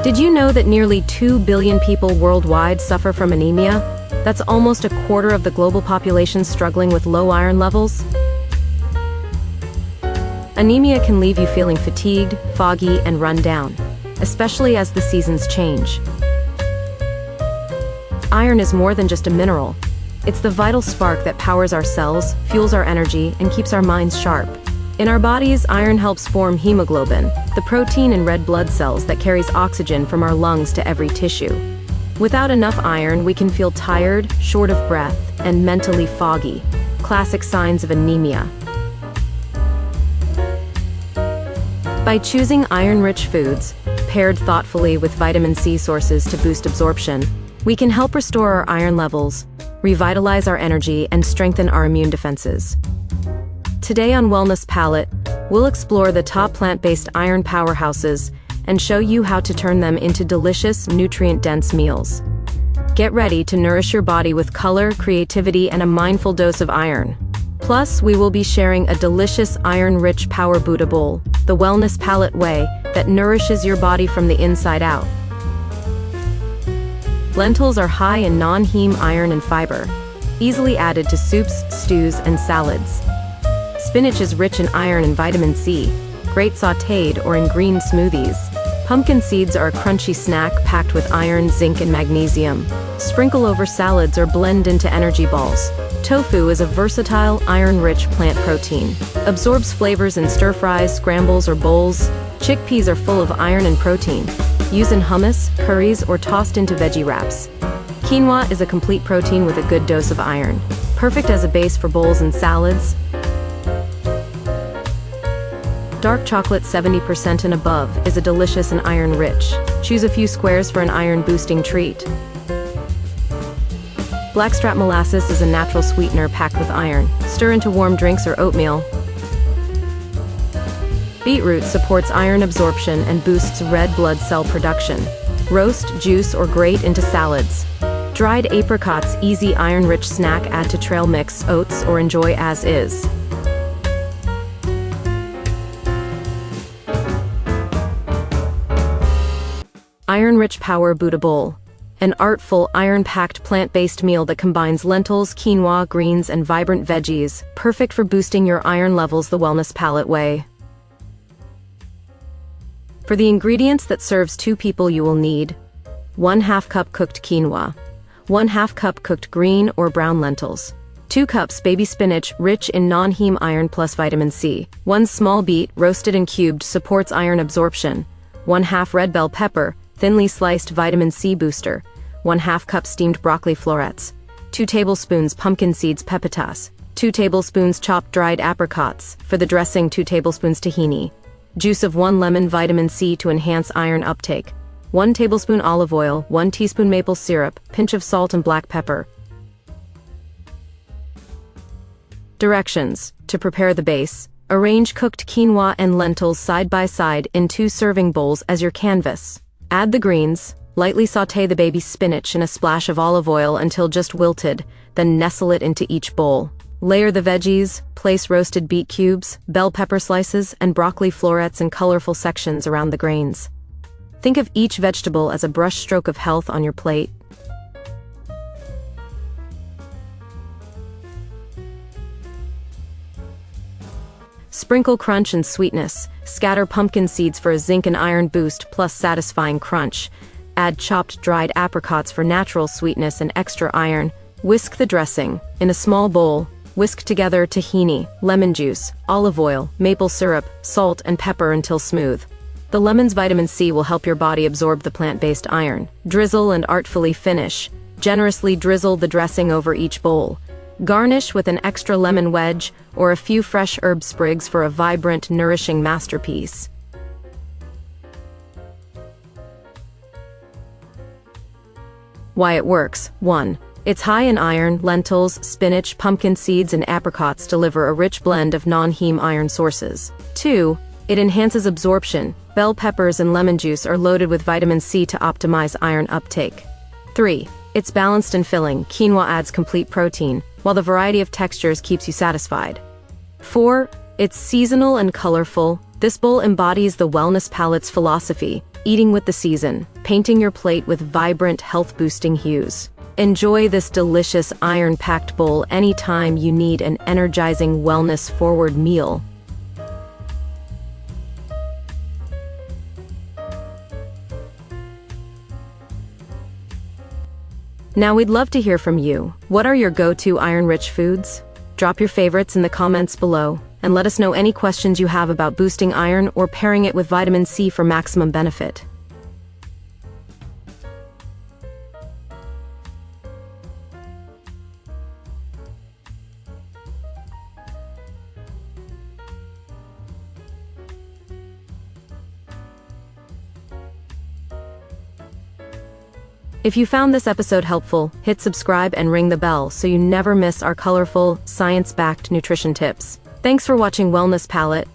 Did you know that nearly 2 billion people worldwide suffer from anemia? That's almost a quarter of the global population struggling with low iron levels. Anemia can leave you feeling fatigued, foggy, and run down, especially as the seasons change. Iron is more than just a mineral. It's the vital spark that powers our cells, fuels our energy, and keeps our minds sharp. In our bodies, iron helps form hemoglobin, the protein in red blood cells that carries oxygen from our lungs to every tissue. Without enough iron, we can feel tired, short of breath, and mentally foggy, classic signs of anemia. By choosing iron-rich foods, paired thoughtfully with vitamin C sources to boost absorption, we can help restore our iron levels, revitalize our energy, and strengthen our immune defenses. Today on Wellness Palette, we'll explore the top plant-based iron powerhouses and show you how to turn them into delicious, nutrient-dense meals. Get ready to nourish your body with color, creativity, and a mindful dose of iron. Plus, we will be sharing a delicious iron-rich power Buddha bowl, the Wellness Palette way, that nourishes your body from the inside out. Lentils are high in non-heme iron and fiber, easily added to soups, stews, and salads. Spinach is rich in iron and vitamin C, great sautéed or in green smoothies. Pumpkin seeds are a crunchy snack packed with iron, zinc, and magnesium. Sprinkle over salads or blend into energy balls. Tofu is a versatile, iron-rich plant protein. Absorbs flavors in stir-fries, scrambles, or bowls. Chickpeas are full of iron and protein. Use in hummus, curries, or tossed into veggie wraps. Quinoa is a complete protein with a good dose of iron. Perfect as a base for bowls and salads. Dark chocolate 70% and above is a delicious and iron-rich. Choose a few squares for an iron-boosting treat. Blackstrap molasses is a natural sweetener packed with iron. Stir into warm drinks or oatmeal. Beetroot supports iron absorption and boosts red blood cell production. Roast, juice, or grate into salads. Dried apricots, easy iron-rich snack, add to trail mix, oats, or enjoy as is. Iron-rich power Buddha bowl. An artful, iron-packed plant-based meal that combines lentils, quinoa, greens, and vibrant veggies, perfect for boosting your iron levels the Wellness Palette way. For the ingredients that serves 2 people, you will need 1/2 cup cooked quinoa, 1/2 cup cooked green or brown lentils, 2 cups baby spinach rich in non-heme iron plus vitamin C, 1 small beet roasted and cubed supports iron absorption, 1/2 red bell pepper, thinly sliced vitamin C booster, 1/2 cup steamed broccoli florets, 2 tablespoons pumpkin seeds pepitas, 2 tablespoons chopped dried apricots, for the dressing 2 tablespoons tahini, juice of 1 lemon vitamin C to enhance iron uptake, 1 tablespoon olive oil, 1 teaspoon maple syrup, pinch of salt and black pepper. Directions. To prepare the base, arrange cooked quinoa and lentils side by side in 2 serving bowls as your canvas. Add the greens, lightly sauté the baby spinach in a splash of olive oil until just wilted, then nestle it into each bowl. Layer the veggies, place roasted beet cubes, bell pepper slices, and broccoli florets in colorful sections around the grains. Think of each vegetable as a brushstroke of health on your plate. Sprinkle crunch and sweetness. Scatter pumpkin seeds for a zinc and iron boost plus satisfying crunch. Add chopped dried apricots for natural sweetness and extra iron. Whisk the dressing. In a small bowl, whisk together tahini, lemon juice, olive oil, maple syrup, salt, and pepper until smooth. The lemon's vitamin C will help your body absorb the plant-based iron. Drizzle and artfully finish. Generously drizzle the dressing over each bowl. Garnish with an extra lemon wedge or a few fresh herb sprigs for a vibrant, nourishing masterpiece. Why it works. 1. It's high in iron. Lentils, spinach, pumpkin seeds, and apricots deliver a rich blend of non-heme iron sources. 2. It enhances absorption. Bell peppers and lemon juice are loaded with vitamin C to optimize iron uptake. 3. It's balanced and filling. Quinoa adds complete protein, while the variety of textures keeps you satisfied. 4. It's seasonal and colorful. This bowl embodies the Wellness Palette's philosophy. eating with the season, painting your plate with vibrant, health-boosting hues. Enjoy this delicious iron-packed bowl anytime you need an energizing, wellness-forward meal. Now we'd love to hear from you. What are your go-to iron-rich foods? Drop your favorites in the comments below, and let us know any questions you have about boosting iron or pairing it with vitamin C for maximum benefit. If you found this episode helpful, hit subscribe and ring the bell so you never miss our colorful, science-backed nutrition tips. Thanks for watching Wellness Palette.